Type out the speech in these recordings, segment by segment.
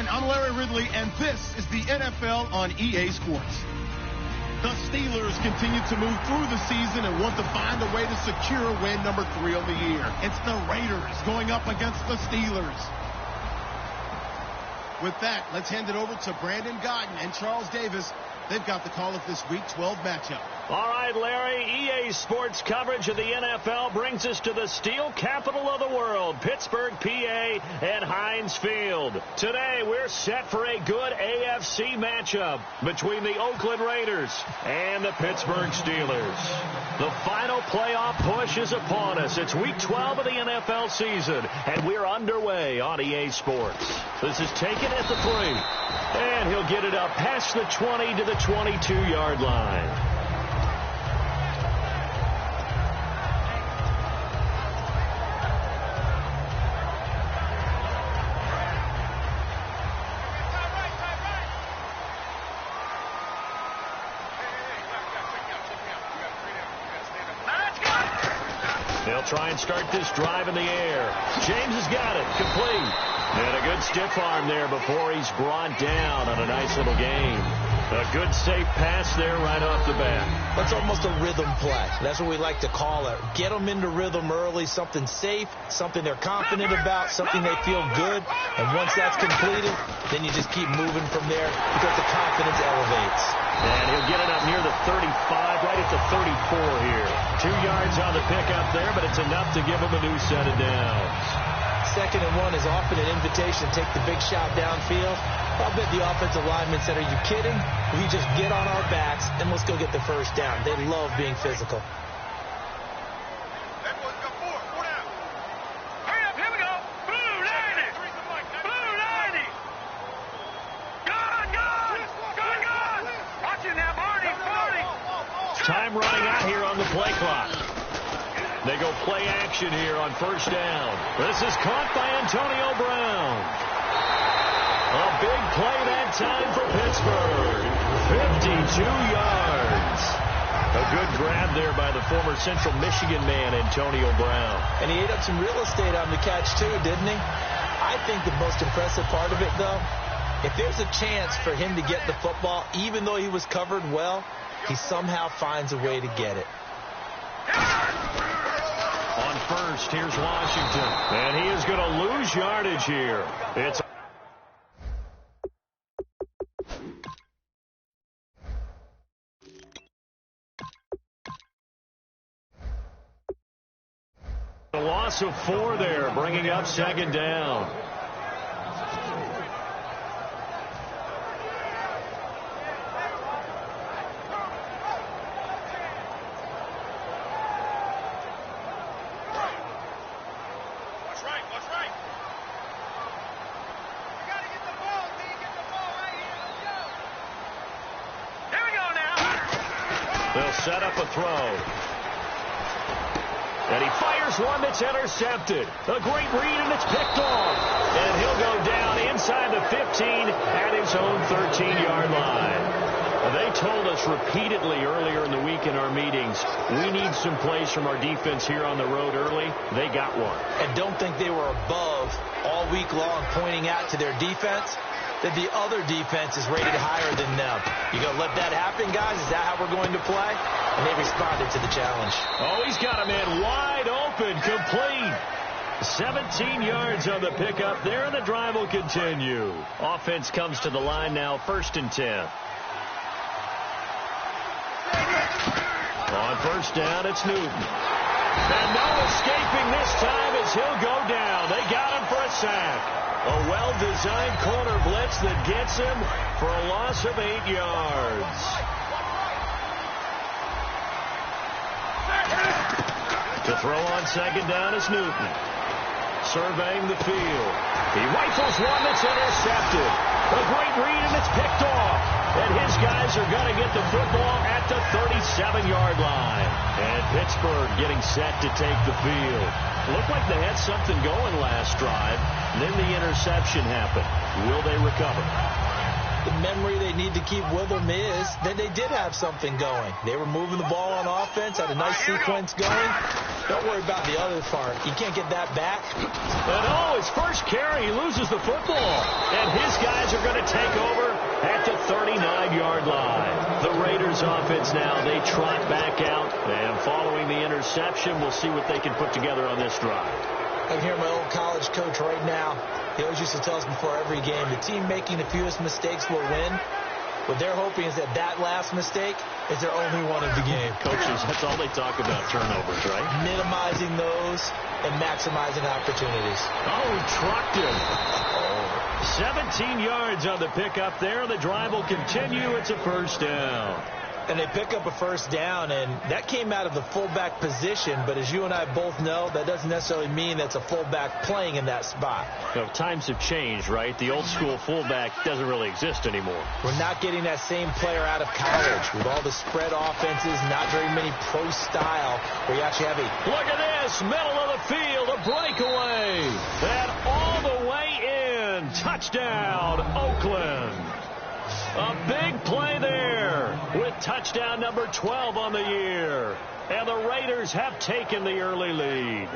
everyone. I'm Larry Ridley, and this is the NFL on EA Sports. The Steelers continue to move through the season and want to find a way to secure win number 3 on the year. It's the Raiders going up against the Steelers. With that, let's hand it over to Brandon Godden and Charles Davis. They've got the call of this Week 12 matchup. All right, Larry, EA Sports coverage of the NFL brings us to the steel capital of the world, Pittsburgh, PA, and Heinz Field. Today, we're set for a good AFC matchup between the Oakland Raiders and the Pittsburgh Steelers. The final playoff push is upon us. It's Week 12 of the NFL season, and we're underway on EA Sports. This is taken at the 3, and he'll get it up past the 20 to the 22-yard line. They'll try and start this drive in the air. James has got it. Complete. And a good stiff arm there before he's brought down on a nice little game. A good safe pass there right off the bat. That's almost a rhythm play. That's what we like to call it. Get them into rhythm early, something safe, something they're confident about, something they feel good. And once that's completed, then you just keep moving from there because the confidence elevates. And he'll get it up near the 35, right at the 34 here. 2 yards on the pickup there, but it's enough to give him a new set of downs. 2nd and 1 is often an invitation to take the big shot downfield. I'll bet the offensive lineman said, are you kidding? We just get on our backs and let's go get the first down. They love being physical. Time running out here on the play clock. They go play action here on 1st down. This is caught by Antonio Brown. A big play that time for Pittsburgh. 52 yards. A good grab there by the former Central Michigan man, Antonio Brown. And he ate up some real estate on the catch, too, didn't he? I think the most impressive part of it, though, if there's a chance for him to get the football, even though he was covered well, he somehow finds a way to get it. On 1st, here's Washington. And he is going to lose yardage here. It's a loss of 4 there, bringing up 2nd down. They'll set up a throw. And he fires one that's intercepted. A great read, and it's picked off. And he'll go down inside the 15 at his own 13-yard line. They told us repeatedly earlier in the week in our meetings, we need some plays from our defense here on the road early. They got one. And don't think they were above all week long pointing out to their defense that the other defense is rated higher than them. You going to let that happen, guys? Is that how we're going to play? And they responded to the challenge. Oh, he's got a man wide open, complete. 17 yards on the pickup there, and the drive will continue. Offense comes to the line now, 1st and 10. On 1st down, it's Newton. And no escaping this time as he'll go down. They got him for a sack. A well-designed corner blitz that gets him for a loss of 8 yards. To throw on 2nd down is Newton. Surveying the field. He rifles one that's intercepted. A great read, and it's picked off. And his guys are going to get the football at the 37-yard line. And Pittsburgh getting set to take the field. Looked like they had something going last drive. Then the interception happened. Will they recover? The memory they need to keep with them is that they did have something going. They were moving the ball on offense, had a nice sequence going. Don't worry about the other part. You can't get that back. And his first carry, he loses the football. And his guys are going to take over at the 39-yard line. The Raiders offense now, they trot back out. And following the interception, we'll see what they can put together on this drive. I can hear my old college coach right now. He always used to tell us before every game, the team making the fewest mistakes will win. What they're hoping is that last mistake is their only one of the game. Coaches, that's all they talk about, turnovers, right? Minimizing those and maximizing opportunities. Oh, he trucked him. 17 yards on the pickup there. The drive will continue. It's a first down. And they pick up a first down, and that came out of the fullback position. But as you and I both know, that doesn't necessarily mean that's a fullback playing in that spot. Well, times have changed, right? The old school fullback doesn't really exist anymore. We're not getting that same player out of college with all the spread offenses, not very many pro style where you actually have a... Look at this, middle of the field, a breakaway. And all the way in. Touchdown, Oakland. A big play there with touchdown number 12 on the year. And the Raiders have taken the early lead.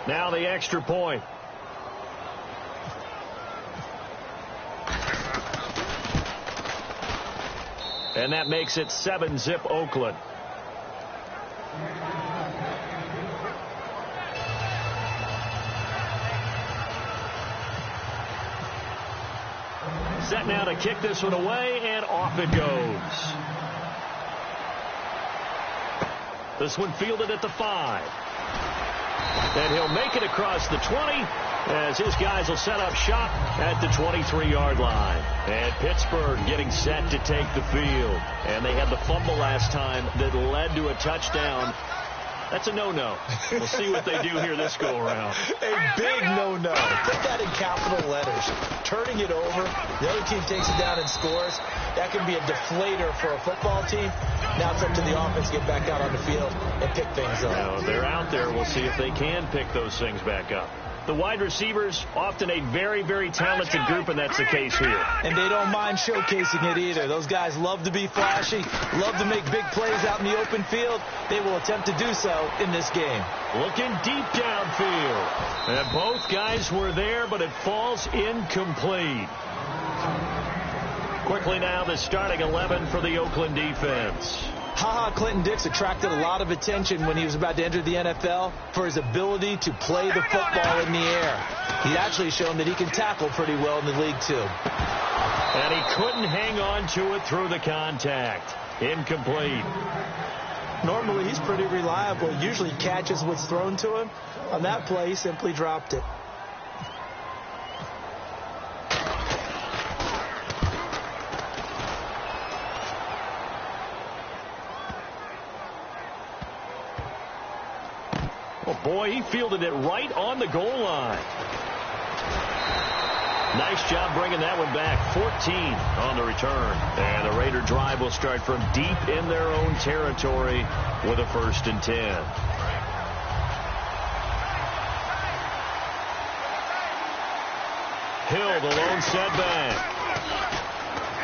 Now the extra point. And that makes it 7-zip Oakland. Set now to kick this one away, and off it goes. This one fielded at the 5. And he'll make it across the 20 as his guys will set up shop at the 23-yard line. And Pittsburgh getting set to take the field. And they had the fumble last time that led to a touchdown. That's a no-no. We'll see what they do here this go-around. A big no-no. Put that in capital letters. Turning it over, the other team takes it down and scores. That can be a deflator for a football team. Now it's up to the offense to get back out on the field and pick things up. Now, they're out there. We'll see if they can pick those things back up. The wide receivers, often a very, very talented group, and that's the case here. And they don't mind showcasing it either. Those guys love to be flashy, love to make big plays out in the open field. They will attempt to do so in this game. Looking deep downfield. And both guys were there, but it falls incomplete. Quickly now, the starting 11 for the Oakland defense. Clinton Dix attracted a lot of attention when he was about to enter the NFL for his ability to play the football in the air. He's actually shown that he can tackle pretty well in the league, too. And he couldn't hang on to it through the contact. Incomplete. Normally, he's pretty reliable. Usually catches what's thrown to him. On that play, he simply dropped it. Oh, boy, he fielded it right on the goal line. Nice job bringing that one back. 14 on the return. And the Raider drive will start from deep in their own territory with a 1st and 10. Hill, the lone setback.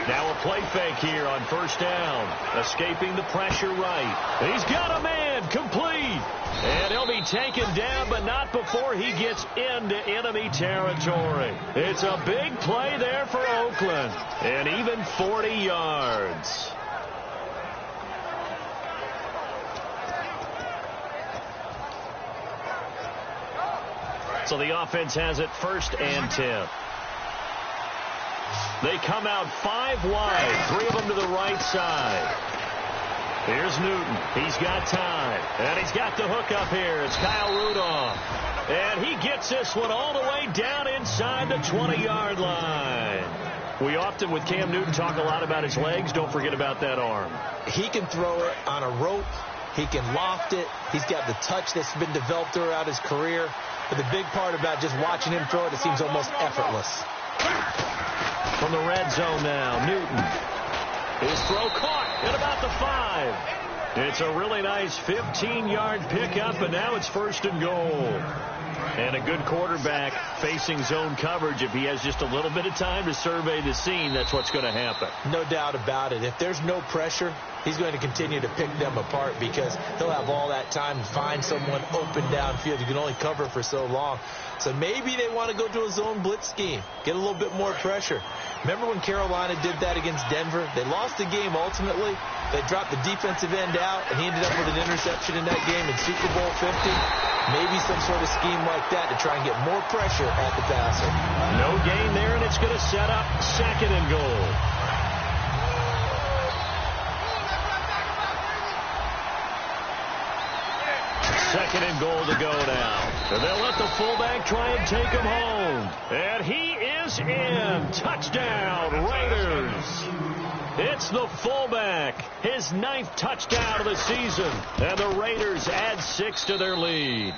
Now a play fake here on 1st down. Escaping the pressure right. He's got a man. Complete. And he'll be taken down, but not before he gets into enemy territory. It's a big play there for Oakland. And even 40 yards. So the offense has it 1st and 10. They come out 5 wide, 3 of them to the right side. Here's Newton. He's got time. And he's got the hook up here. It's Kyle Rudolph. And he gets this one all the way down inside the 20-yard line. We often, with Cam Newton, talk a lot about his legs. Don't forget about that arm. He can throw it on a rope. He can loft it. He's got the touch that's been developed throughout his career. But the big part about just watching him throw it, it seems almost effortless. From the red zone now, Newton. His throw caught at about the 5. It's a really nice 15-yard pickup, and now it's 1st and goal. And a good quarterback facing zone coverage, if he has just a little bit of time to survey the scene, that's what's going to happen. No doubt about it. If there's no pressure, he's going to continue to pick them apart because he'll have all that time to find someone open downfield. You can only cover for so long. So maybe they want to go to a zone blitz scheme, get a little bit more pressure. Remember when Carolina did that against Denver? They lost the game ultimately. They dropped the defensive end out, and he ended up with an interception in that game in Super Bowl 50. Maybe some sort of scheme like that to try and get more pressure at the passer. No gain there, and it's going to set up 2nd and goal. Second and goal to go now. And they'll let the fullback try and take him home. And he is in. Touchdown, Raiders. It's the fullback. His 9th touchdown of the season. And the Raiders add 6 to their lead.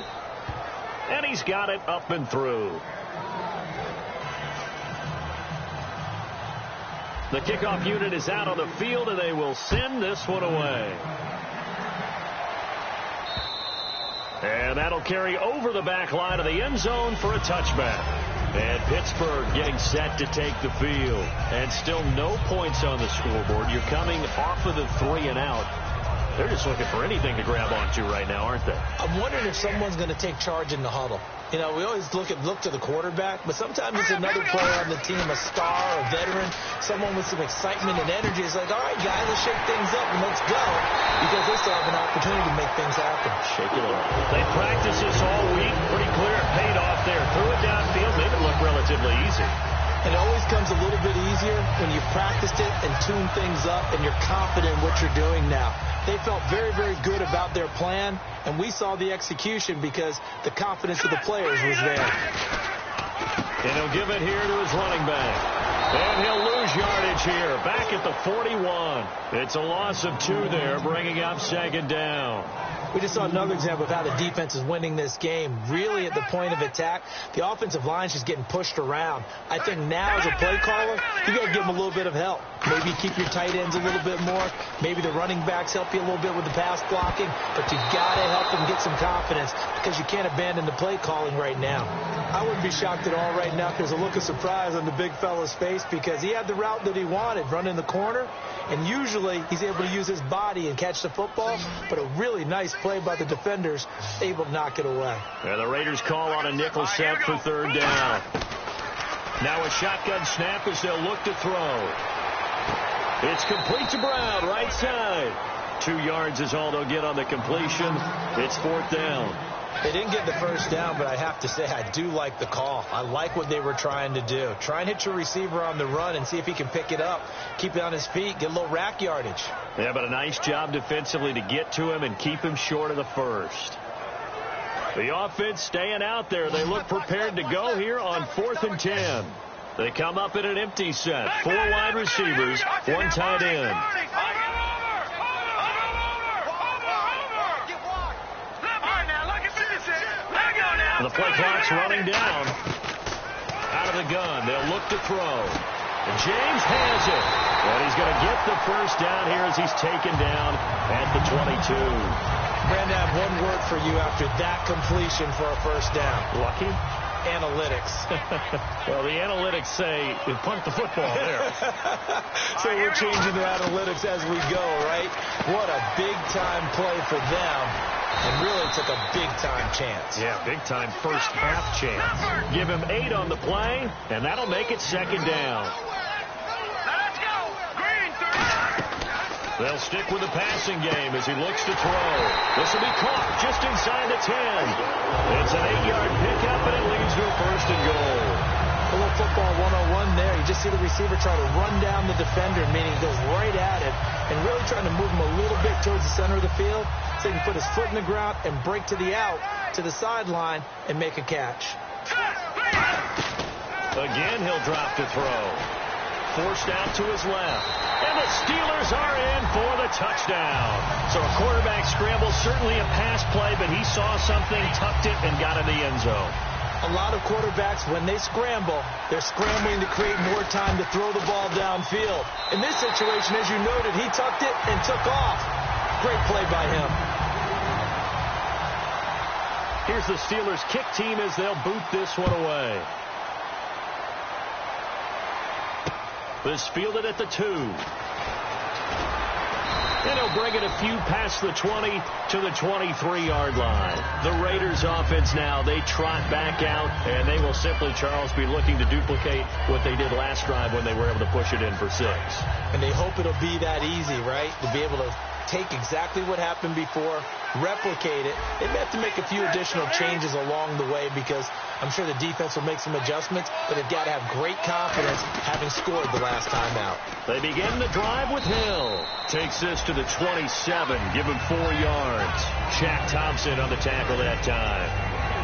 And he's got it up and through. The kickoff unit is out on the field, and they will send this one away. And that'll carry over the back line of the end zone for a touchback. And Pittsburgh getting set to take the field. And still no points on the scoreboard. You're coming off of the 3 and out. They're just looking for anything to grab onto right now, aren't they? I'm wondering if someone's going to take charge in the huddle. You know, we always look to the quarterback, but sometimes it's another player on the team, a star, a veteran, someone with some excitement and energy. It's like, all right, guys, let's shake things up and let's go, because they still have an opportunity to make things happen. Shake it up. They practiced this all week. Pretty clear it paid off there. Threw it downfield, made it look relatively easy. And it always comes a little bit easier when you've practiced it and tuned things up and you're confident in what you're doing now. They felt very, very good about their plan, and we saw the execution because the confidence of the players was there. And he'll give it here to his running back. And he'll lose yardage here, back at the 41. It's a loss of 2 there, bringing up 2nd down. We just saw another example of how the defense is winning this game. Really at the point of attack, the offensive line's just getting pushed around. I think now as a play caller, you got to give them a little bit of help. Maybe keep your tight ends a little bit more. Maybe the running backs help you a little bit with the pass blocking. But you got to help them get some confidence because you can't abandon the play calling right now. I wouldn't be shocked at all right now if there's a look of surprise on the big fella's face because he had the route that he wanted, running the corner. And usually he's able to use his body and catch the football. But a really nice play by the defenders, able to knock it away. And the Raiders call on a nickel set for 3rd down. Now a shotgun snap as they'll look to throw. It's complete to Brown, right side. 2 yards is all they'll get on the completion. It's 4th down. They didn't get the first down, but I have to say I do like the call. I like what they were trying to do. Try and hit your receiver on the run and see if he can pick it up, keep it on his feet, get a little rack yardage. Yeah, but a nice job defensively to get to him and keep him short of the first. The offense staying out there. They look prepared to go here on 4th and 10. They come up in an empty set. 4 wide receivers, 1 tight end. The play clock's running down. Out of the gun. They'll look to throw. And James has it. And he's going to get the first down here as he's taken down at the 22. Brandon, I have one word for you after that completion for a first down. Lucky? Analytics. Well, the analytics say we punt the football there. So we're changing the analytics as we go, right? What a big-time play for them. And really took a big-time chance. Yeah, big-time first half chance. Give him 8 on the play, and that'll make it 2nd down. They'll stick with the passing game as he looks to throw. This will be caught just inside the 10. It's an 8-yard pickup, and it leads to a 1st and goal. A little football 101 there. You just see the receiver try to run down the defender, meaning he goes right at it, and really trying to move him a little bit towards the center of the field so he can put his foot in the ground and break to the out, to the sideline, and make a catch. Again, he'll drop to throw. Forced out to his left. And the Steelers are in for the touchdown. So a quarterback scramble, certainly a pass play, but he saw something, tucked it, and got in the end zone. A lot of quarterbacks, when they scramble, they're scrambling to create more time to throw the ball downfield. In this situation, as you noted, he tucked it and took off. Great play by him. Here's the Steelers kick team as they'll boot this one away. This fielded at the 2. And he'll bring it a few past the 20 to the 23-yard line. The Raiders offense now, they trot back out, and they will simply, Charles, be looking to duplicate what they did last drive when they were able to push it in for 6. And they hope it'll be that easy, right? To be able to take exactly what happened before, replicate it. They may have to make a few additional changes along the way because I'm sure the defense will make some adjustments, but they've got to have great confidence having scored the last time out. They begin the drive with Hill. Takes this to the 27, give him 4 yards. Shaq Thompson on the tackle that time.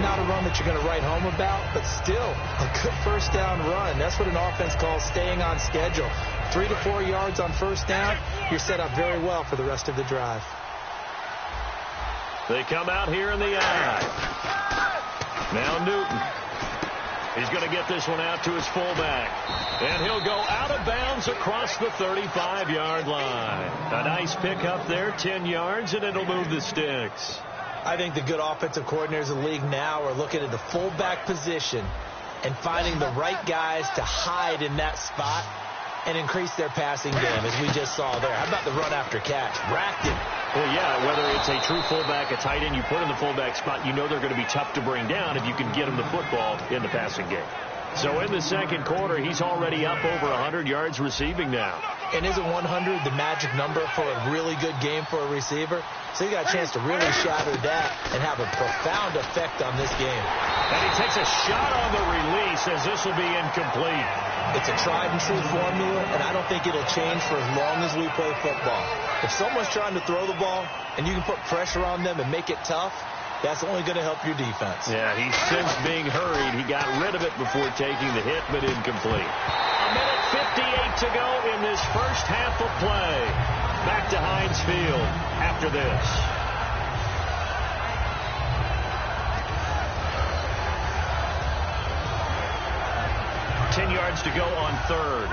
Not a run that you're going to write home about, but still a good first down run. That's what an offense calls staying on schedule. 3 to 4 yards on first down, you're set up very well for the rest of the drive. They come out here in the eye. Now Newton. He's going to get this one out to his fullback. And he'll go out of bounds across the 35-yard line. A nice pickup there, 10 yards, and it'll move the sticks. I think the good offensive coordinators in the league now are looking at the fullback position and finding the right guys to hide in that spot and increase their passing game, as we just saw there. How about the run after catch? Racked it. Well, yeah, whether it's a true fullback, a tight end you put in the fullback spot, you know they're going to be tough to bring down if you can get them the football in the passing game. So in the second quarter, he's already up over 100 yards receiving now. And isn't 100 the magic number for a really good game for a receiver? So you got a chance to really shatter that and have a profound effect on this game. And he takes a shot on the release as this will be incomplete. It's a tried and true formula, and I don't think it'll change for as long as we play football. If someone's trying to throw the ball and you can put pressure on them and make it tough, that's only going to help your defense. Yeah, he's since being hurried. He got rid of it before taking the hit, but incomplete. A minute 58 to go in this first half of play. Back to Heinz Field after this. Yards to go on third.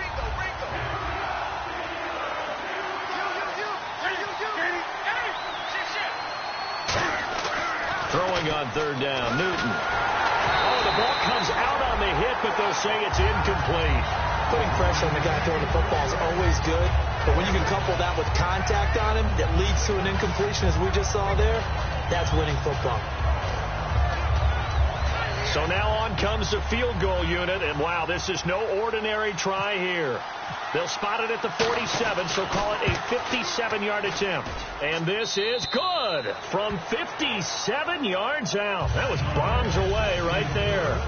Throwing on third down, Newton. Oh, the ball comes out on the hit, but they'll say it's incomplete. Putting pressure on the guy throwing the football is always good, but when you can couple that with contact on him that leads to an incompletion, as we just saw there, that's winning football. So now on comes the field goal unit, and wow, this is no ordinary try here. They'll spot it at the 47, so call it a 57-yard attempt. And this is good from 57 yards out. That was bombs away right there.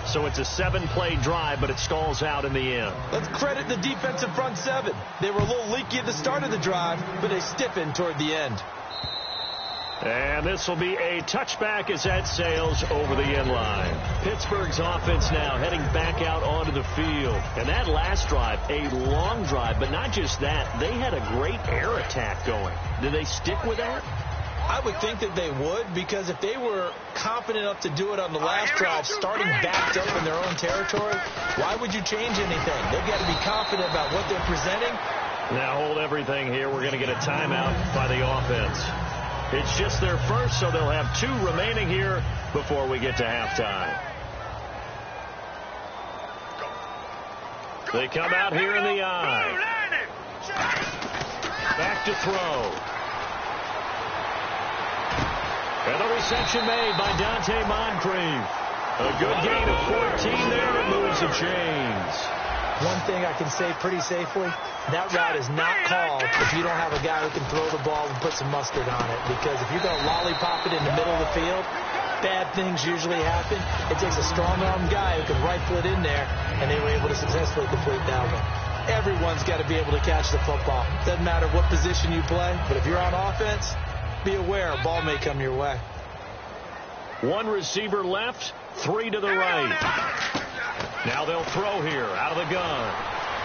So it's a 7-play drive, but it stalls out in the end. Let's credit the defensive front 7. They were a little leaky at the start of the drive, but they stiffened toward the end. And this will be a touchback as that sails over the end line. Pittsburgh's offense now heading back out onto the field. And that last drive, a long drive, but not just that. They had a great air attack going. Did they stick with that? I would think that they would, because if they were confident enough to do it on the last drive, starting backed up in their own territory, why would you change anything? They've got to be confident about what they're presenting. Now hold everything here. We're going to get a timeout by the offense. It's just their first, so they'll have 2 remaining here before we get to halftime. They come out here in the eye. Back to throw. And the reception made by Dante Moncrief. A good gain of 14 there. It moves the chains. One thing I can say pretty safely, that route is not called if you don't have a guy who can throw the ball and put some mustard on it. Because if you're going to lollipop it in the middle of the field, bad things usually happen. It takes a strong-armed guy who can rifle it in there, and they were able to successfully complete that one. Everyone's got to be able to catch the football. Doesn't matter what position you play, but if you're on offense, be aware a ball may come your way. 1 receiver left, 3 to the right. Now they'll throw here out of the gun.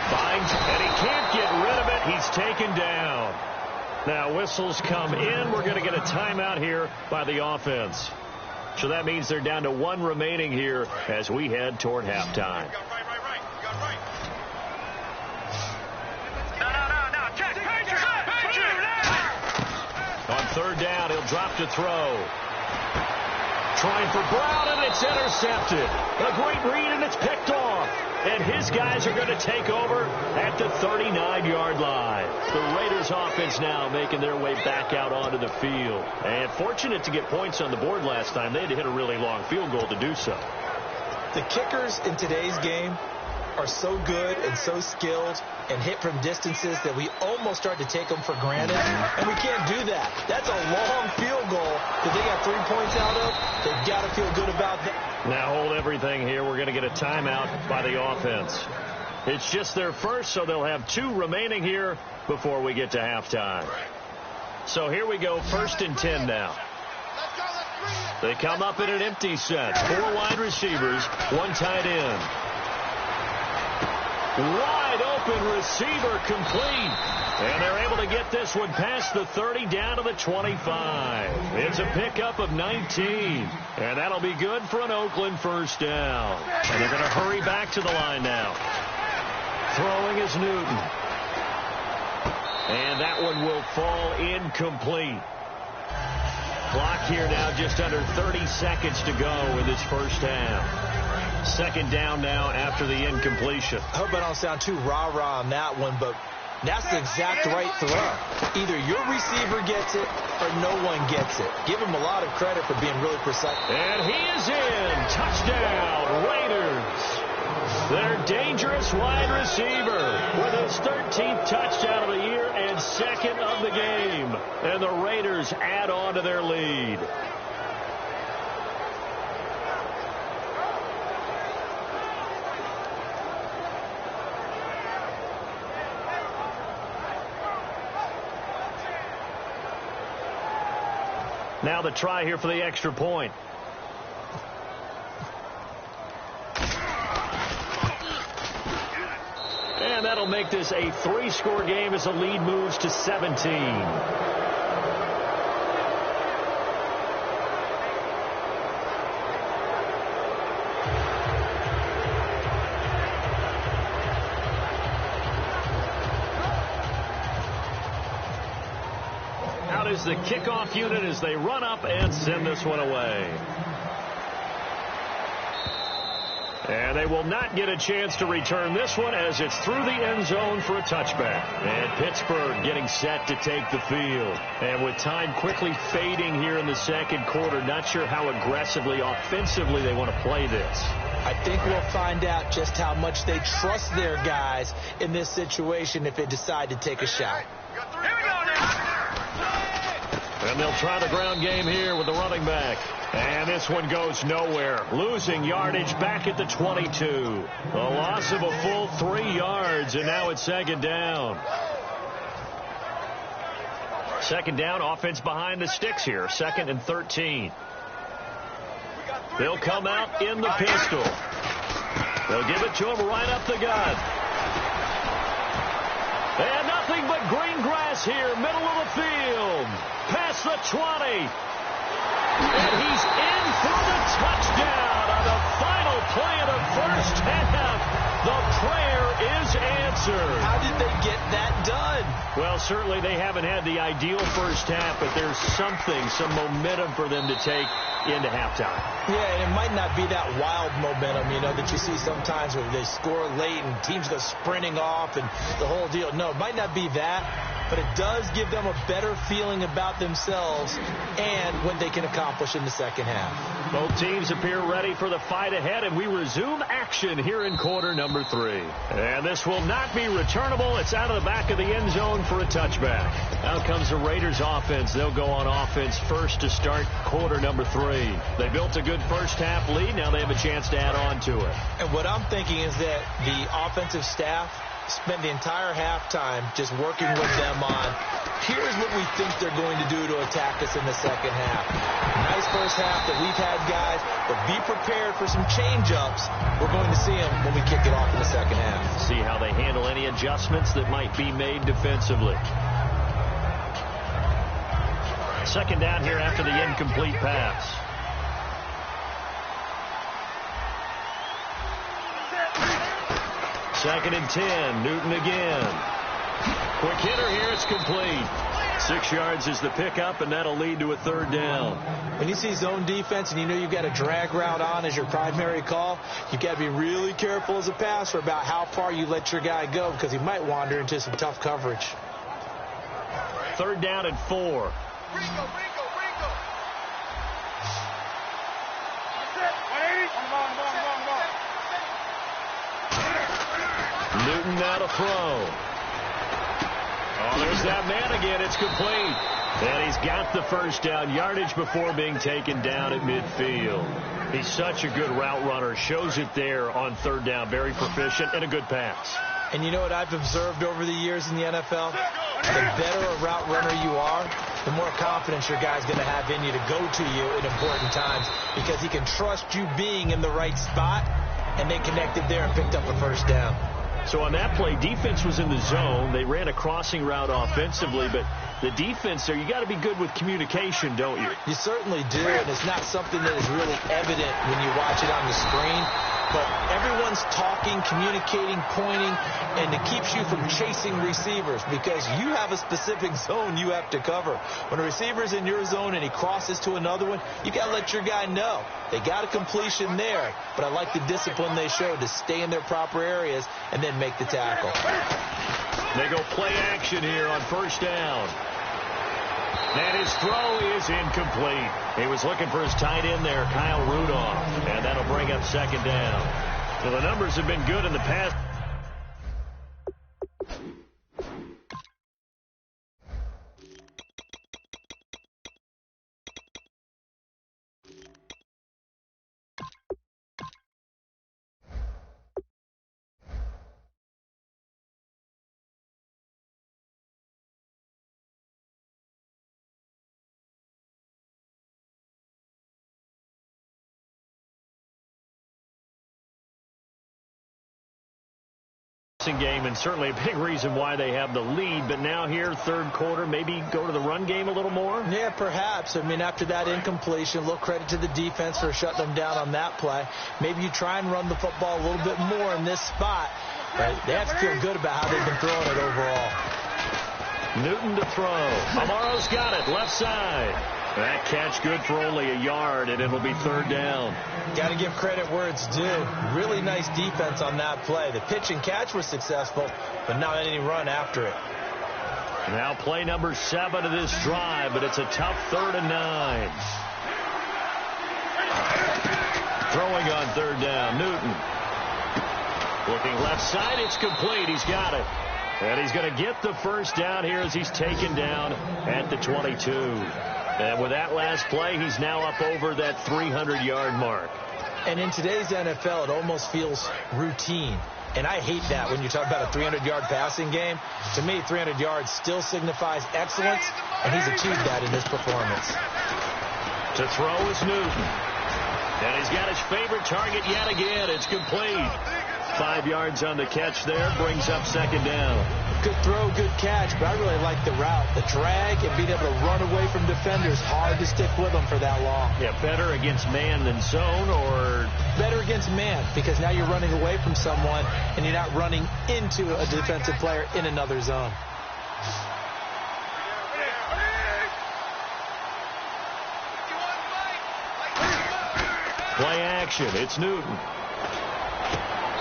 Finds, and he can't get rid of it. He's taken down. Now whistles come in. We're going to get a timeout here by the offense. So that means they're down to 1 remaining here as we head toward halftime. You got right. No. Check. On third down, he'll drop to throw. trying for Brown, and it's intercepted. A great read, and it's picked off. And his guys are going to take over at the 39-yard line. The Raiders offense now making their way back out onto the field. And fortunate to get points on the board last time. They had to hit a really long field goal to do so. The kickers in today's game are so good and so skilled and hit from distances that we almost start to take them for granted, and we can't do that. That's a long field goal that they got 3 points out of. They've got to feel good about that. Now hold everything here. We're going to get a timeout by the offense. It's just their first, so they'll have 2 remaining here before we get to halftime. So here we go, 1st and 10 now. They come up in an empty set. 4 wide receivers, 1 tight end. Wide open receiver complete. And they're able to get this one past the 30 down to the 25. It's a pickup of 19. And that'll be good for an Oakland first down. And they're going to hurry back to the line now. Throwing is Newton. And that one will fall incomplete. Clock here now just under 30 seconds to go in this first half. 2nd down now after the incompletion. I hope I don't sound too rah-rah on that one, but that's the exact right throw. Either your receiver gets it or no one gets it. Give him a lot of credit for being really precise. And he is in. Touchdown, Raiders. Their dangerous wide receiver with his 13th touchdown of the year and 2nd of the game. And the Raiders add on to their lead. Now the try here for the extra point. And that'll make this a 3-score game as the lead moves to 17. Out is the kickoff unit as they run up and send this one away. And they will not get a chance to return this one as it's through the end zone for a touchback. And Pittsburgh getting set to take the field. And with time quickly fading here in the 2nd quarter, not sure how aggressively, offensively they want to play this. I think we'll find out just how much they trust their guys in this situation if they decide to take a shot. Here we go now. And they'll try the ground game here with the running back. And this one goes nowhere. Losing yardage back at the 22. A loss of a full 3 yards, and now it's 2nd down. 2nd down, offense behind the sticks here. 2nd and 13. They'll come out in the pistol. They'll give it to him right up the gut. And nothing but green grass here, middle of the field. Past the 20. And he's in for the touchdown on the final play of the first half. The prayer is answered. How did they get that done? Well, certainly they haven't had the ideal first half, but there's something, some momentum for them to take into halftime. Yeah, and it might not be that wild momentum, you know, that you see sometimes where they score late and teams go sprinting off and the whole deal. No, it might not be that, but it does give them a better feeling about themselves and what they can accomplish in the second half. Both teams appear ready for the fight ahead, and we resume action here in quarter number 3. And this will not be returnable. It's out of the back of the end zone for a touchback. Out comes the Raiders offense. They'll go on offense first to start quarter number 3. They built a good first half lead. Now they have a chance to add on to it. And what I'm thinking is that the offensive staff spend the entire halftime just working with them on, here's what we think they're going to do to attack us in the second half. Nice first half that we've had, guys, but be prepared for some change-ups. We're going to see them when we kick it off in the second half. See how they handle any adjustments that might be made defensively. 2nd down here after the incomplete pass. Second and 10. Newton again. Quick hitter here. It's complete. 6 yards is the pickup, and that'll lead to a third down. When you see zone defense and you know you've got a drag route on as your primary call, you've got to be really careful as a passer about how far you let your guy go because he might wander into some tough coverage. Third down and 4. Rico. Newton now to throw. Oh, there's that man again. It's complete. And he's got the first down. Yardage before being taken down at midfield. He's such a good route runner. Shows it there on third down. Very proficient and a good pass. And you know what I've observed over the years in the NFL? The better a route runner you are, the more confidence your guy's going to have in you to go to you at important times because he can trust you being in the right spot, and they connected there and picked up a first down. So on that play, defense was in the zone. They ran a crossing route offensively, but the defense there, you got to be good with communication, don't you? You certainly do, and it's not something that is really evident when you watch it on the screen. But everyone's talking, communicating, pointing, and it keeps you from chasing receivers because you have a specific zone you have to cover. When a receiver's in your zone and he crosses to another one, you got to let your guy know. They got a completion there, but I like the discipline they showed to stay in their proper areas and then make the tackle. They go play action here on first down. And his throw is incomplete. He was looking for his tight end there, Kyle Rudolph. And that'll bring up second down. So the numbers have been good in the past. Game, and certainly a big reason why they have the lead. But now here, third quarter, maybe go to the run game a little more? Yeah, perhaps. I mean, after that incompletion, a little credit to the defense for shutting them down on that play. Maybe you try and run the football a little bit more in this spot. But they have to feel good about how they've been throwing it overall. Newton to throw. Amaro's got it, left side. That catch good for only a yard, and it'll be third down. Got to give credit where it's due. Really nice defense on that play. The pitch and catch was successful, but not any run after it. Now play number 7 of this drive, but it's a tough 3rd and 9. Throwing on third down, Newton. Looking left side, it's complete. He's got it. And he's going to get the first down here as he's taken down at the 22. And with that last play, he's now up over that 300-yard mark. And in today's NFL, it almost feels routine. And I hate that when you talk about a 300-yard passing game. To me, 300 yards still signifies excellence, and he's achieved that in his performance. To throw is Newton. And he's got his favorite target yet again. It's complete. 5 yards on the catch there, brings up second down. Good throw, good catch, but I really like the route. The drag and being able to run away from defenders, hard to stick with them for that long. Yeah, better against man than zone, or? Better against man, because now you're running away from someone and you're not running into a defensive player in another zone. Play action, it's Newton.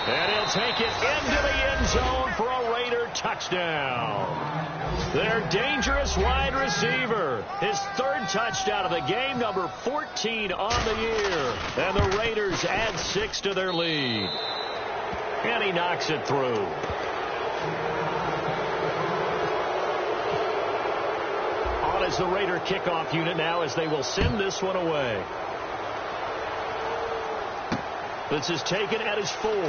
And he'll take it into the end zone for a Raider touchdown. Their dangerous wide receiver. His 3rd touchdown of the game, number 14 on the year. And the Raiders add 6 to their lead. And he knocks it through. On is the Raider kickoff unit now as they will send this one away. This is taken at his 4. And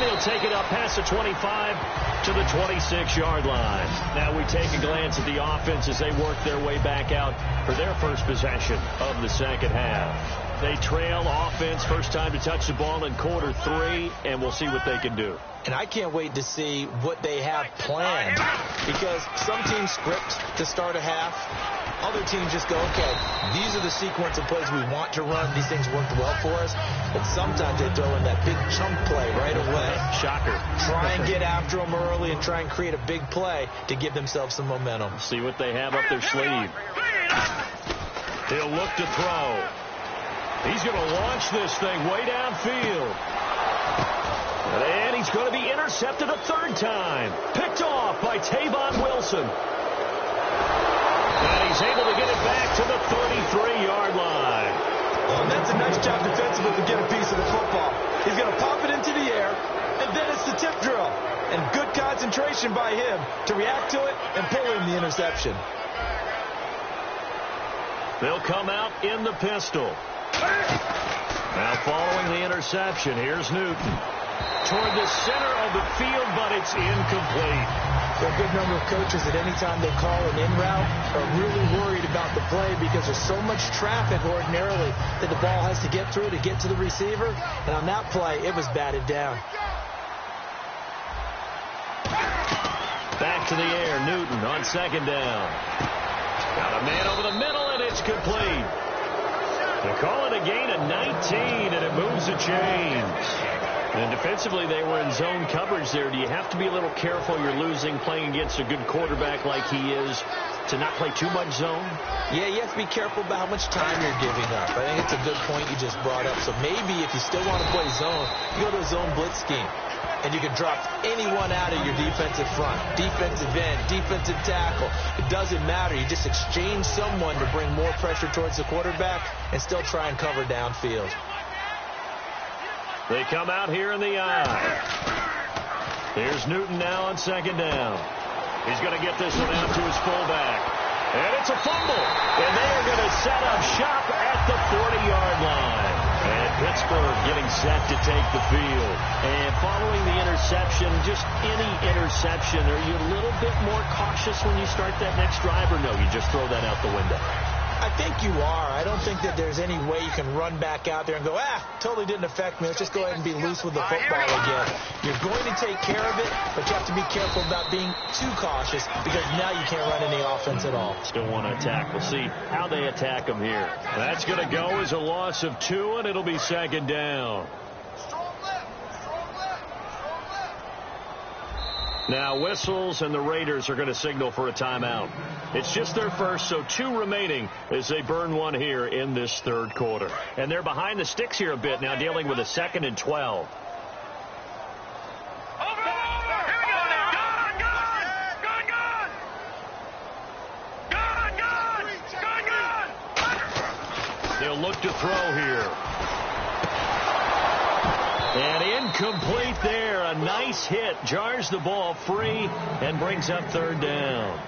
he'll take it up past the 25 to the 26-yard line. Now we take a glance at the offense as they work their way back out for their first possession of the second half. They trail offense, first time to touch the ball in quarter 3, and we'll see what they can do. And I can't wait to see what they have planned, because some teams script to start a half. Other teams just go, okay, these are the sequence of plays we want to run. These things worked well for us. But sometimes they throw in that big chunk play right away. Shocker. Try and get after them early and try and create a big play to give themselves some momentum. See what they have up their sleeve. He'll look to throw. He's going to launch this thing way downfield. And he's going to be intercepted a third time. Picked off by Tavon Wilson. And he's able to get it back to the 33-yard line. Oh, and that's a nice job defensively to get a piece of the football. He's going to pop it into the air, and then it's the tip drill. And good concentration by him to react to it and pull in the interception. They'll come out in the pistol. Now following the interception, here's Newton. Toward the center of the field, but it's incomplete. There are a good number of coaches that any time they call an in route are really worried about the play because there's so much traffic ordinarily that the ball has to get through to get to the receiver. And on that play, it was batted down. Back to the air, Newton on second down. Got a man over the middle, and it's complete. They call it a gain of 19, and it moves the chains. And defensively, they were in zone coverage there. Do you have to be a little careful? You're losing playing against a good quarterback like he is to not play too much zone? Yeah, you have to be careful about how much time you're giving up. I think it's a good point you just brought up. So maybe if you still want to play zone, you go to a zone blitz scheme. And you can drop anyone out of your defensive front, defensive end, defensive tackle. It doesn't matter. You just exchange someone to bring more pressure towards the quarterback and still try and cover downfield. They come out here in the eye. Here's Newton now on second down. He's going to get this one out to his fullback. And it's a fumble. And they are going to set up shop at the 40-yard line. And Pittsburgh getting set to take the field. And following the interception, just any interception, are you a little bit more cautious when you start that next drive, or no, you just throw that out the window? I think you are. I don't think that there's any way you can run back out there and go, totally didn't affect me. Let's just go ahead and be loose with the football again. You're going to take care of it, but you have to be careful about being too cautious because now you can't run any offense at all. Still want to attack. We'll see how they attack them here. That's going to go as a loss of 2, and it'll be second down. Now whistles, and the Raiders are going to signal for a timeout. It's just their first, so 2 remaining as they burn one here in this third quarter. And they're behind the sticks here a bit now, dealing with a 2nd and 12. They'll look to throw here. And incomplete there. A nice hit. Jars the ball free and brings up third down.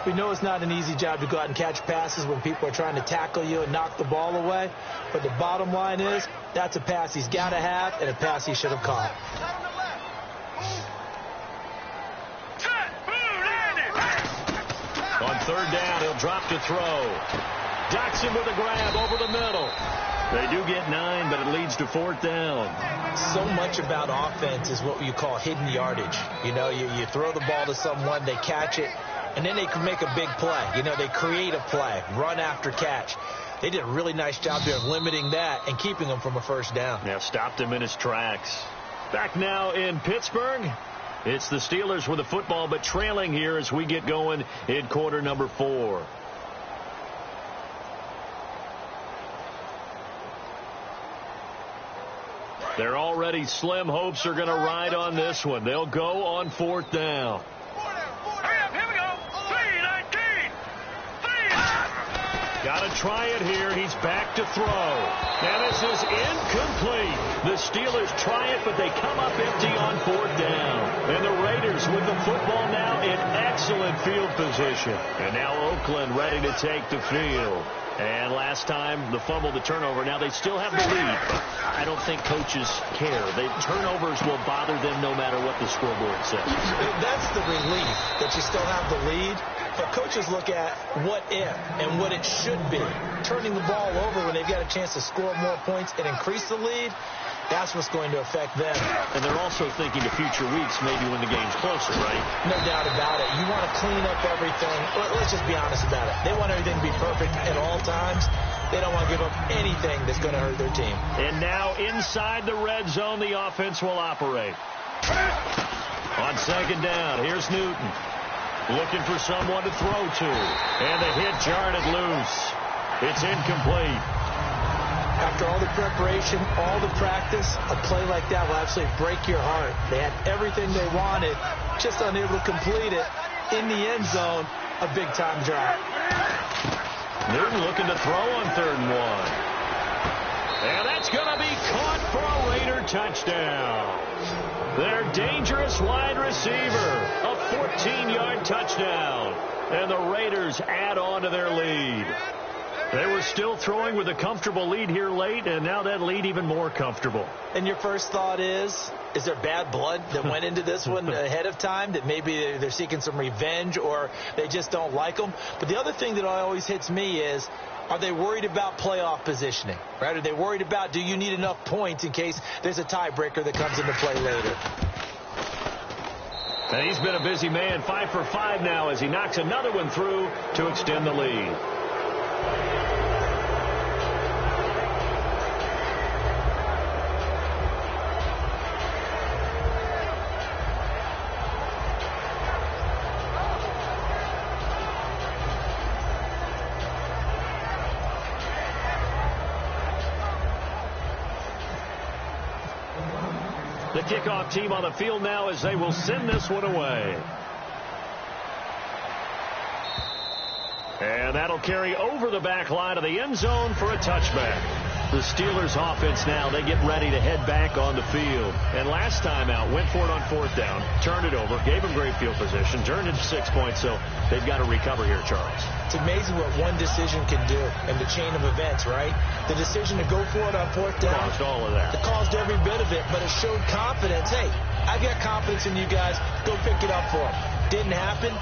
We know it's not an easy job to go out and catch passes when people are trying to tackle you and knock the ball away. But the bottom line is that's a pass he's got to have and a pass he should have caught. On third down, he'll drop to throw. Docks him with a grab over the middle. They do get 9, but it leads to 4th down. So much about offense is what you call hidden yardage. You know, you throw the ball to someone, they catch it, and then they can make a big play. You know, they create a play, run after catch. They did a really nice job there of limiting that and keeping him from a first down. Now stopped him in his tracks. Back now in Pittsburgh. It's the Steelers with the football, but trailing here as we get going in quarter number 4. They're already slim hopes are going to ride on this one. They'll go on 4th down. Here we go. 3-19. Got to try it here. He's back to throw. And this is incomplete. The Steelers try it, but they come up empty on 4th down. And the Raiders with the football now in excellent field position. And now Oakland ready to take the field. And last time, the fumble, the turnover. Now they still have the lead. I don't think coaches care. Turnovers will bother them no matter what the scoreboard says. That's the relief, that you still have the lead. But coaches look at what if and what it should be. Turning the ball over when they've got a chance to score more points and increase the lead, that's what's going to affect them. And they're also thinking to future weeks, maybe when the game's closer, right? No doubt about it. You want to clean up everything. Let's just be honest about it. They want everything to be perfect at all times. They don't want to give up anything that's going to hurt their team. And now inside the red zone, the offense will operate. On second down, here's Newton. Looking for someone to throw to. And the hit jarred it loose. It's incomplete. After all the preparation, all the practice, a play like that will absolutely break your heart. They had everything they wanted, just unable to complete it. In the end zone, a big-time drop. Newton looking to throw on 3rd and 1. And that's going to be caught for a Raider touchdown. Their dangerous wide receiver, a 14-yard touchdown. And the Raiders add on to their lead. They were still throwing with a comfortable lead here late, and now that lead even more comfortable. And your first thought is there bad blood that went into this one ahead of time, that maybe they're seeking some revenge or they just don't like them? But the other thing that always hits me is, are they worried about playoff positioning? Right? Are they worried about, do you need enough points in case there's a tiebreaker that comes into play later? And he's been a busy man, 5 for 5 now as he knocks another one through to extend the lead. The kickoff team on the field now as they will send this one away. And that'll carry over the back line of the end zone for a touchback. The Steelers offense now, they get ready to head back on the field. And last time out, went for it on 4th down, turned it over, gave them great field position, turned it to 6 points, so they've got to recover here, Charles. It's amazing what one decision can do in the chain of events, right? The decision to go for it on 4th down. Caused all of that. It caused every bit of it, but it showed confidence. Hey, I've got confidence in you guys. Go pick it up for them. Didn't happen.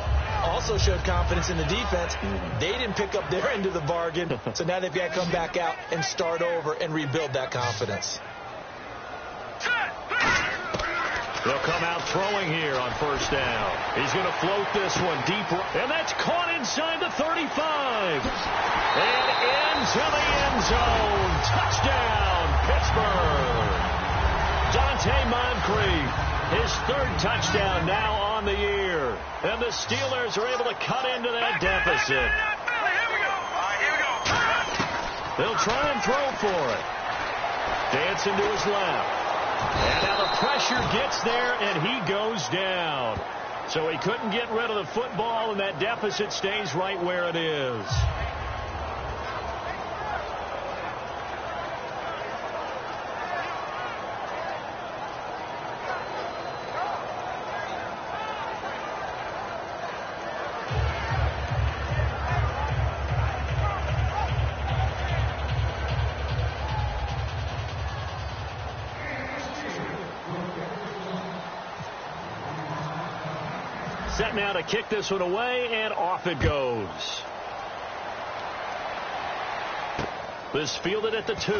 Also showed confidence in the defense. They didn't pick up their end of the bargain, so now they've got to come back out and start over and rebuild that confidence. They'll come out throwing here on 1st down. He's going to float this one deep, and that's caught inside the 35. And into the end zone. Touchdown, Pittsburgh. Dante Moncrief, his 3rd touchdown now on the year. And the Steelers are able to cut into that deficit. Here we go. They'll try and throw for it. Dancing to his left. And now the pressure gets there, and he goes down. So he couldn't get rid of the football, and that deficit stays right where it is. Set now to kick this one away, and off it goes. This fielded at the 2.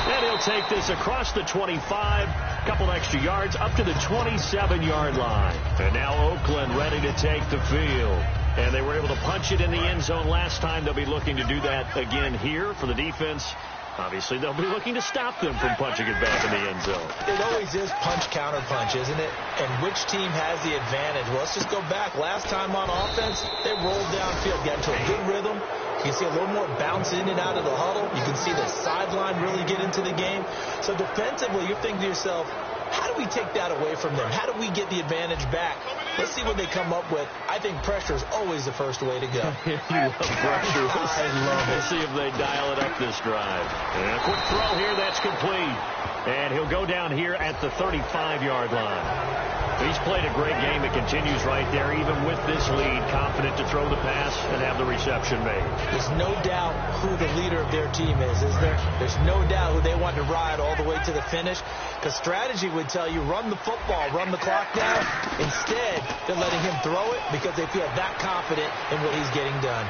And he'll take this across the 25, couple extra yards, up to the 27-yard line. And now Oakland ready to take the field. And they were able to punch it in the end zone last time. They'll be looking to do that again here for the defense. Obviously, they'll be looking to stop them from punching it back in the end zone. It always is punch-counter-punch, isn't it? And which team has the advantage? Well, let's just go back. Last time on offense, they rolled downfield, got into a good rhythm. You can see a little more bounce in and out of the huddle. You can see the sideline really get into the game. So defensively, you're thinking to yourself, how do we take that away from them? How do we get the advantage back? Let's see what they come up with. I think pressure is always the first way to go. You love pressure. I love it. We'll see if they dial it up this drive. And a quick throw here that's complete. And he'll go down here at the 35-yard line. He's played a great game. It continues right there, even with this lead, confident to throw the pass and have the reception made. There's no doubt who the leader of their team is there? There's no doubt who they want to ride all the way to the finish. Because strategy would tell you, run the football, run the clock down. Instead, they're letting him throw it because they feel that confident in what he's getting done.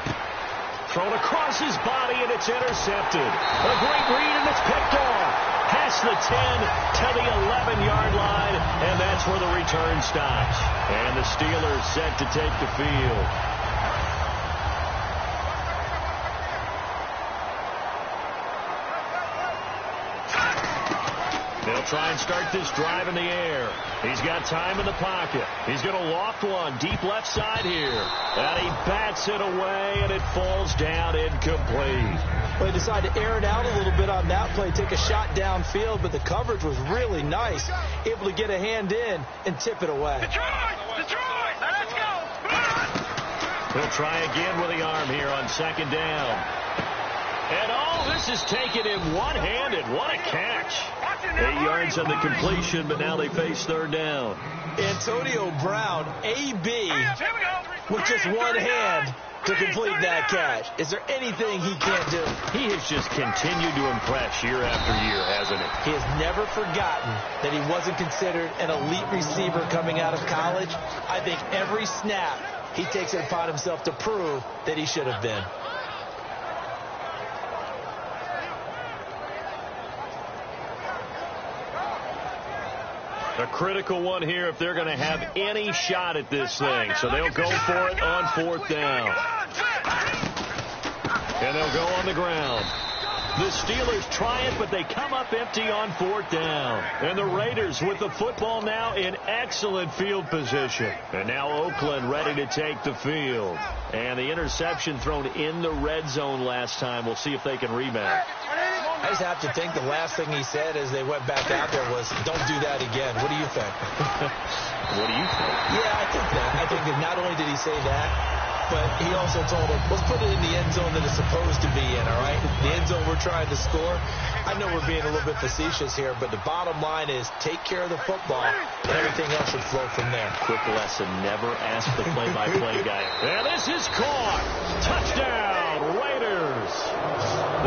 Thrown across his body, and it's intercepted. A great read, and it's picked off. Past the 10 to the 11-yard line, and that's where the return stops. And the Steelers set to take the field. They'll try and start this drive in the air. He's got time in the pocket. He's going to loft one deep left side here. And he bats it away, and it falls down incomplete. Well, he decided to air it out a little bit on that play, take a shot downfield, but the coverage was really nice. Able to get a hand in and tip it away. Detroit! Let's go! He'll try again with the arm here on second down. And all this is taken in one-handed. What a catch. 8 yards on the completion, but now they face third down. Antonio Brown, AB, with just one hand to complete that catch. Is there anything he can't do? He has just continued to impress year after year, hasn't he? He has never forgotten that he wasn't considered an elite receiver coming out of college. I think every snap he takes it upon himself to prove that he should have been. A critical one here if they're going to have any shot at this thing. So they'll go for it on fourth down. And they'll go on the ground. The Steelers try it, but they come up empty on fourth down. And the Raiders with the football now in excellent field position. And now Oakland ready to take the field. And the interception thrown in the red zone last time. We'll see if they can rebound. I just have to think the last thing he said as they went back out there was, don't do that again. What do you think? What do you think? Yeah, I think that. I think that not only did he say that, but he also told him, let's put it in the end zone that it's supposed to be in, all right? The end zone we're trying to score. I know we're being a little bit facetious here, but the bottom line is take care of the football, and everything else should flow from there. Quick lesson, never ask the play-by-play guy. And this is caught. Touchdown, Raiders.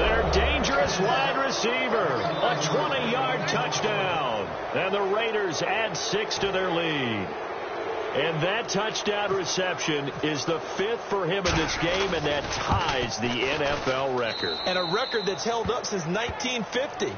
Their dangerous wide receiver. A 20-yard touchdown. And the Raiders add 6 to their lead. And that touchdown reception is the 5th for him in this game, and that ties the NFL record. And a record that's held up since 1950.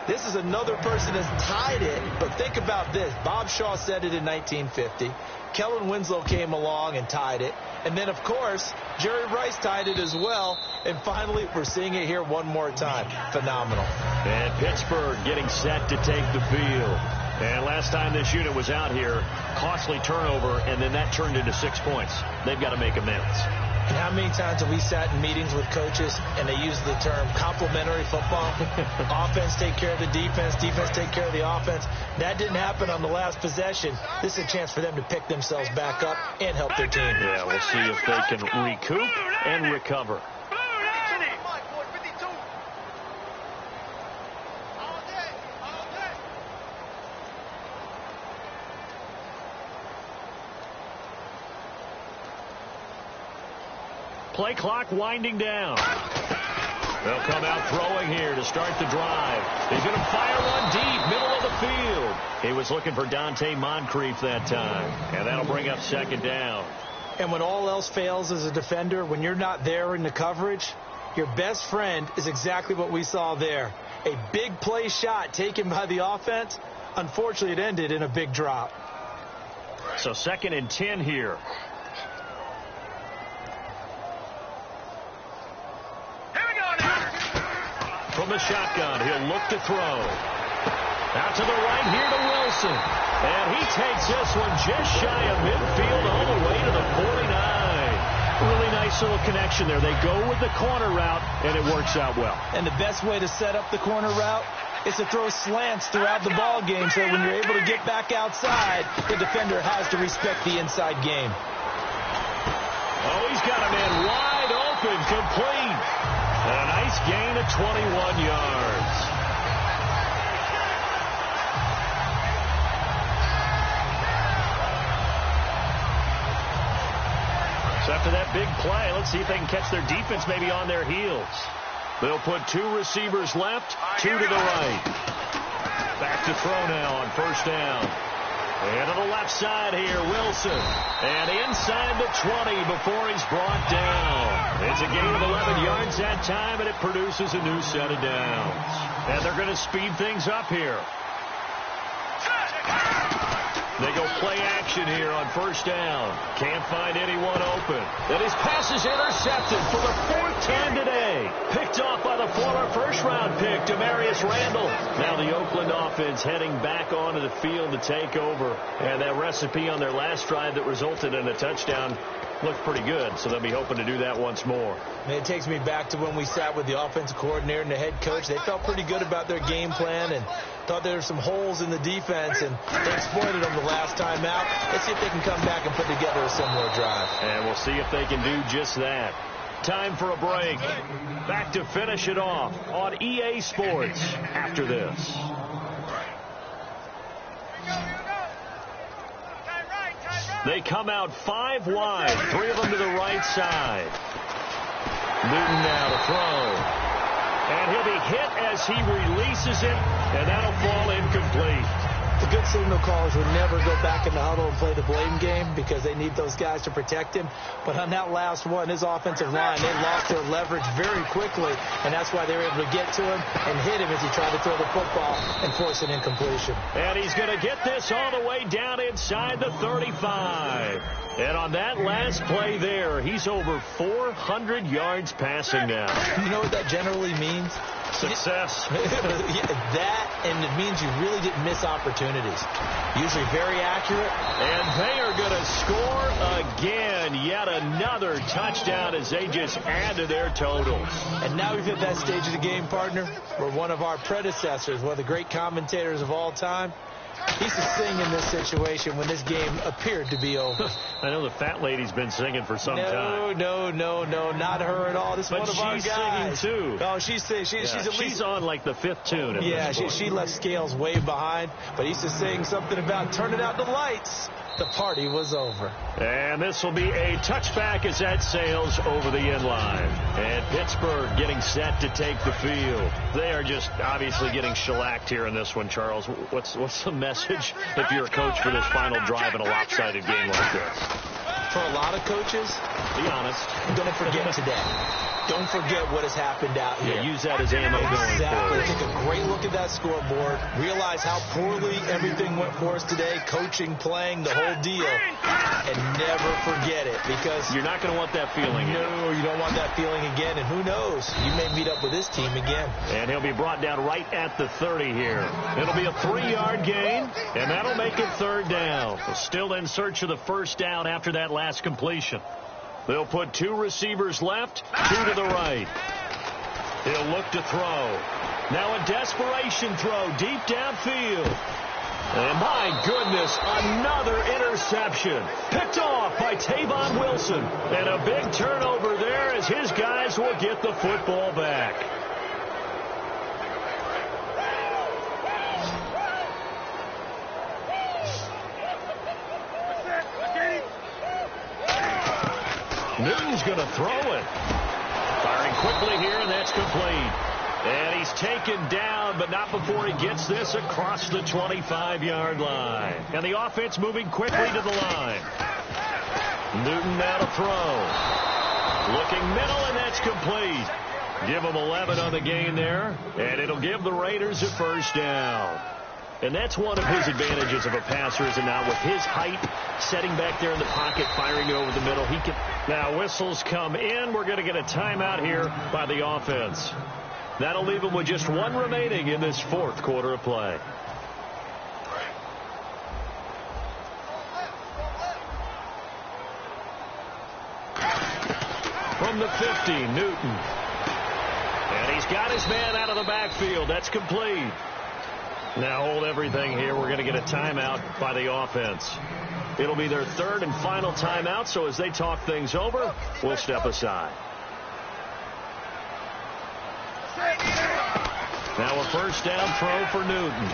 This is another person that's tied it. But think about this. Bob Shaw said it in 1950. Kellen Winslow came along and tied it. And then, of course, Jerry Rice tied it as well. And finally, we're seeing it here one more time. Phenomenal. And Pittsburgh getting set to take the field. And last time this unit was out here, costly turnover, and then that turned into 6 points. They've got to make amends. And how many times have we sat in meetings with coaches and they use the term complementary football? Offense take care of the defense, defense take care of the offense. That didn't happen on the last possession. This is a chance for them to pick themselves back up and help their team. Yeah, we'll see if they can recoup and recover. Play clock winding down. They'll come out throwing here to start the drive. He's going to fire one deep, middle of the field. He was looking for Dante Moncrief that time. And that'll bring up second down. And when all else fails as a defender, when you're not there in the coverage, your best friend is exactly what we saw there. A big play shot taken by the offense. Unfortunately, it ended in a big drop. So 2nd and 10 here. From the shotgun, he'll look to throw. Out to the right here to Wilson. And he takes this one just shy of midfield all the way to the 49. Really nice little connection there. They go with the corner route, and it works out well. And the best way to set up the corner route, is to throw slants throughout the ball game so that when you're able to get back outside, the defender has to respect the inside game. Oh, he's got a man wide open, complete. And a nice gain of 21 yards. So after that big play, let's see if they can catch their defense maybe on their heels. They'll put 2 receivers left, 2 to the right. Back to throw now on first down. And to the left side here, Wilson. And inside the 20 before he's brought down. It's a gain of 11 yards that time, and it produces a new set of downs. And they're going to speed things up here. They go play action here on first down. Can't find anyone open. And his pass is intercepted for the 4th time today. Picked off by the former first-round pick, Demarius Randall. Now the Oakland offense heading back onto the field to take over. And that recipe on their last drive that resulted in a touchdown looked pretty good, so they'll be hoping to do that once more. And it takes me back to when we sat with the offensive coordinator and the head coach. They felt pretty good about their game plan and thought there were some holes in the defense, and they exploited them the last time out. Let's see if they can come back and put together a similar drive. And we'll see if they can do just that. Time for a break. Back to finish it off on EA Sports after this. They come out 5 wide, 3 of them to the right side. Newton now to throw. And he'll be hit as he releases it, and that'll fall incomplete. The good signal callers would never go back in the huddle and play the blame game because they need those guys to protect him. But on that last one, his offensive line, they lost their leverage very quickly, and that's why they were able to get to him and hit him as he tried to throw the football and force an incompletion. And he's going to get this all the way down inside the 35. And on that last play there, he's over 400 yards passing now. You know what that generally means? Success. That, and it means you really didn't miss opportunities. Usually very accurate. And they are going to score again. Yet another touchdown as they just add to their totals. And now we've hit that stage of the game, partner, where one of our predecessors, one of the great commentators of all time, he used to sing in this situation when this game appeared to be over. I know the fat lady's been singing for some time. No, not her at all. This is one of our guys. But she's singing, too. Oh, she's singing. She's on, like, the 5th tune. Yeah, she left Scales way behind. But he used to sing something about turning out the lights. The party was over. And this will be a touchback as that sails over the end line. And Pittsburgh getting set to take the field. They are just obviously getting shellacked here in this one, Charles. What's the message if you're a coach for this final drive in a lopsided game like this? For a lot of coaches, be honest, don't forget today. Don't forget what has happened out here. Yeah, use that as ammo going forward. Take a great look at that scoreboard. Realize how poorly everything went for us today. Coaching, playing, the whole deal. And never forget it, because you're not going to want that feeling. No, you don't want that feeling again. And who knows? You may meet up with this team again. And he'll be brought down right at the 30 here. It'll be a 3-yard gain, and that'll make it 3rd down. Still in search of the first down after that last completion. They'll put 2 receivers left, 2 to the right. He'll look to throw. Now a desperation throw deep downfield. And my goodness, another interception. Picked off by Tavon Wilson. And a big turnover there as his guys will get the football back. Newton's going to throw it. Firing quickly here, and that's complete. And he's taken down, but not before he gets this across the 25-yard line. And the offense moving quickly to the line. Newton now to throw. Looking middle, and that's complete. Give him 11 on the gain there, and it'll give the Raiders a first down. And that's one of his advantages of a passer, is it not? With his height, setting back there in the pocket, firing it over the middle. He can. Now whistles come in. We're going to get a timeout here by the offense. That'll leave him with just 1 remaining in this 4th quarter of play. From the 50, Newton. And he's got his man out of the backfield. That's complete. Now hold everything here. We're going to get a timeout by the offense. It'll be their third and final timeout, so as they talk things over, we'll step aside. Now a first down throw for Newton.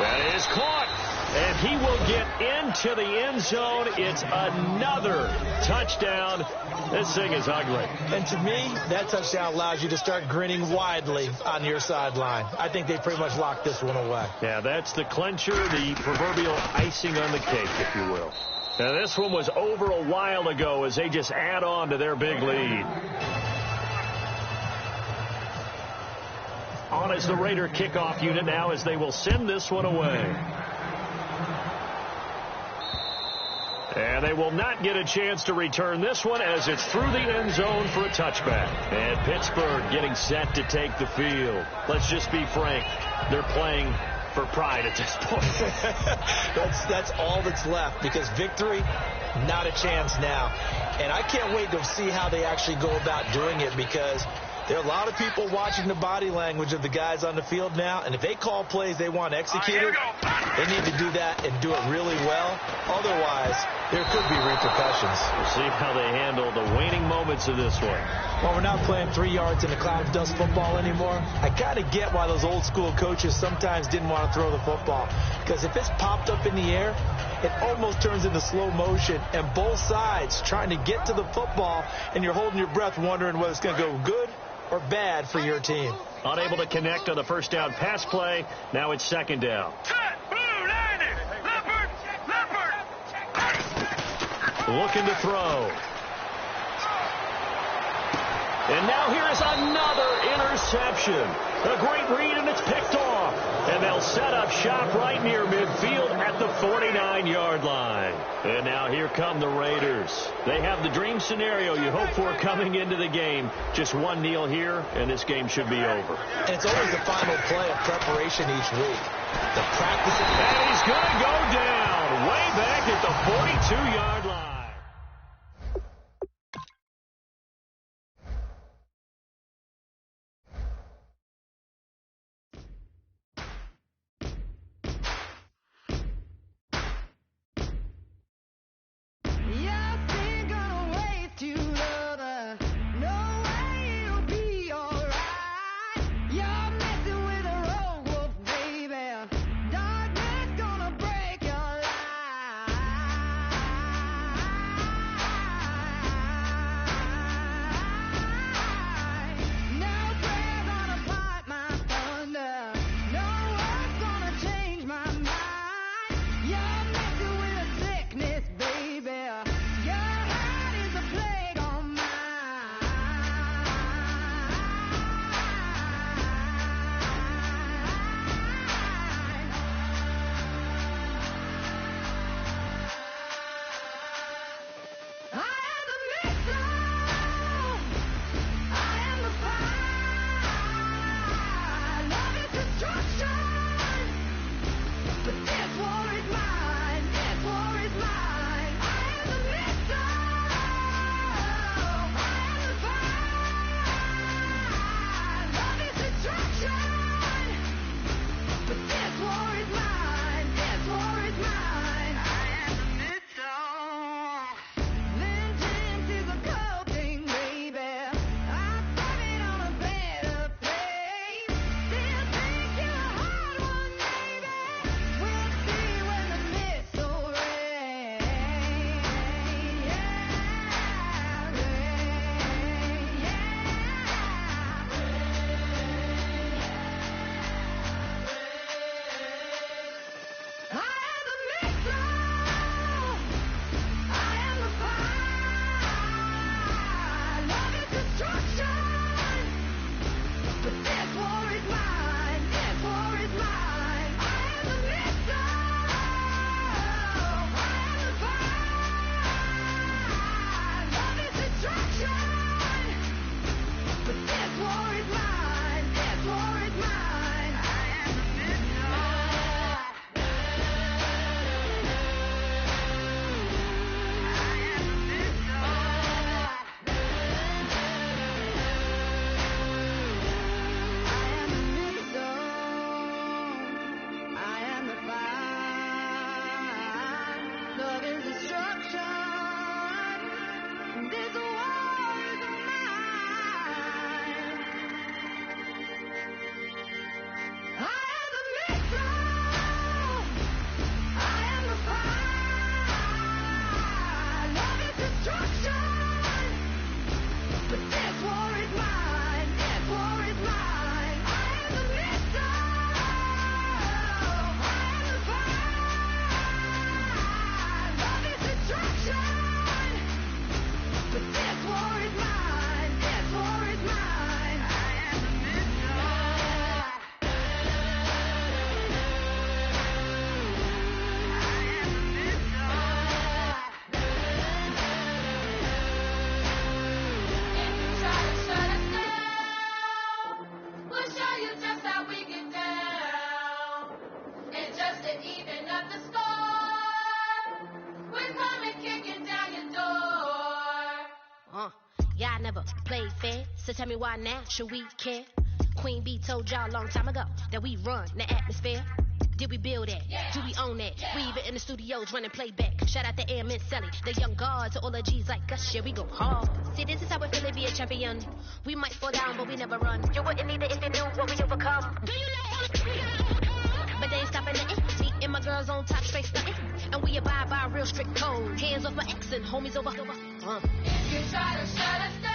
That is caught. And he will get into the end zone. It's another touchdown. This thing is ugly. And to me, that touchdown allows you to start grinning widely on your sideline. I think they pretty much locked this one away. Yeah, that's the clincher, the proverbial icing on the cake, if you will. Now, this one was over a while ago as they just add on to their big lead. On is the Raider kickoff unit now as they will send this one away. And they will not get a chance to return this one as it's through the end zone for a touchback. And Pittsburgh getting set to take the field. Let's just be frank. They're playing for pride at this point. That's all that's left, because victory, not a chance now. And I can't wait to see how they actually go about doing it, because there are a lot of people watching the body language of the guys on the field now, and if they call plays they want executed, they need to do that and do it really well. Otherwise, there could be repercussions. We'll see how they handle the waning moments of this one. Well, we're not playing 3 yards in a cloud of dust football anymore. I kind of get why those old school coaches sometimes didn't want to throw the football, because if it's popped up in the air, it almost turns into slow motion, and both sides trying to get to the football, and you're holding your breath wondering whether it's going to go good or bad for your team. Unable to connect on the first down pass play. Now it's second down. Looking to throw. And now here is another interception. A great read, and it's picked off. And they'll set up shop right near midfield at the 49-yard line. And now here come the Raiders. They have the dream scenario you hope for coming into the game. Just one kneel here, and this game should be over. And it's always the final play of preparation each week. The practice. And he's going to go down way back at the 42-yard line. Y'all never played fair, so tell me why now should we care? Queen Bee told y'all a long time ago that we run the atmosphere. Did we build that? Yeah. Do we own that? Yeah. We even in the studios running playback. Shout out to Airman Sally, the young guards, all the G's like us. Yeah, we go hard. See, this is how we feel to be a champion. We might fall down, but we never run. You wouldn't need it if you knew what we overcome. Do you know? But they ain't stopping nothing. Me and my girls on top, straight stunting. And we abide by a real strict code. Hands off my ex and homies over. If you try to shut us down.